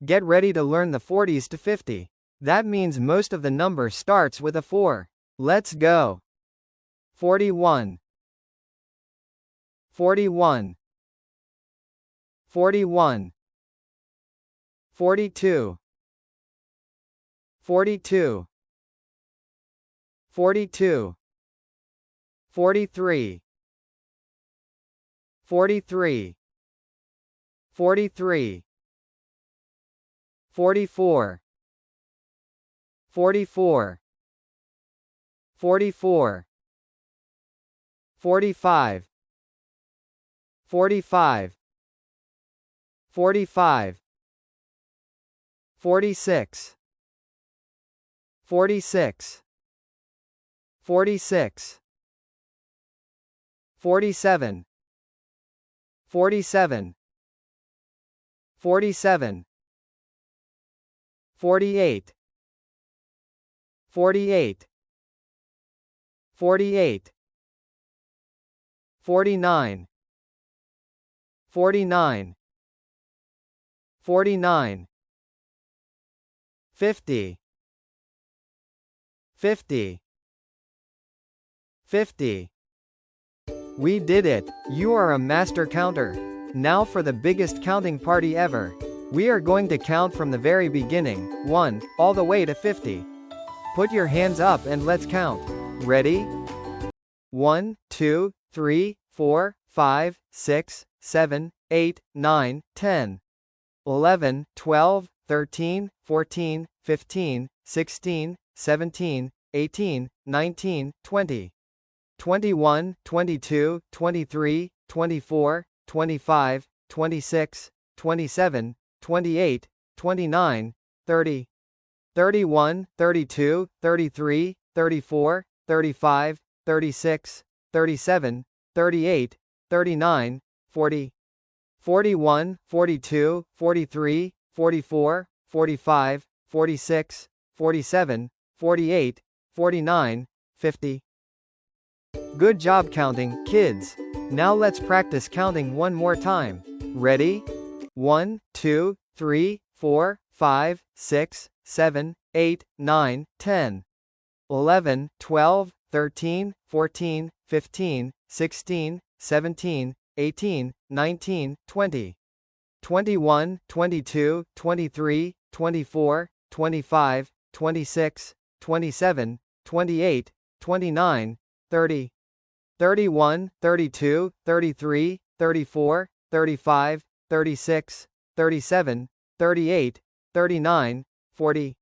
Get ready to learn the 40s to 50. That means most of the number starts with a 4. Let's go. 41, 41, 41, 42, 42, 42, 43, 43, 43, 44, 44, 44, 45, 45, 45, 46, 46, 46, 47, 47, 47, 48, 48, 48, 49, 49, 49, 50, 50, 50. We did it! You are a master counter. Now for the biggest counting party ever. We are going to count from the very beginning, 1, all the way to 50. Put your hands up and let's count. Ready? 1, 2, 3, 4, 5, 6, 7, 8, 9, 10, 11, 12, 13, 14, 15, 16, 17, 18, 19, 20, 21, 22, 23, 24, 25, 26, 27, 28, 29, 30, 31, 32, 33, 34, 35, 36, 37, 38, 39, 40, 41, 42, 43, 44, 45, 46, 47, 48, 49, 50. Good job counting, kids. Now let's practice counting one more time. Ready? 1, 2, 3, 4, 5, 6, 7, 8, 9, 10, 11, 12, 13, 14, 15, 16, 17, 18, 19, 20, 21, 22, 23, 24, 25, 26, 27, 28, 29, 30, 31, 32, 33, 34, 35, 36, 37, 38, 39, 40,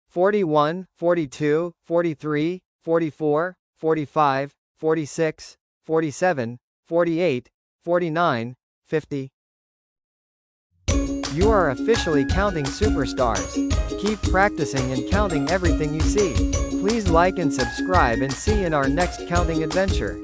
41, 42, 43, 44, 45, 46, 47, 48, 49, 50. You are officially counting superstars. Keep practicing and counting everything you see. Please like and subscribe and see you in our next counting adventure.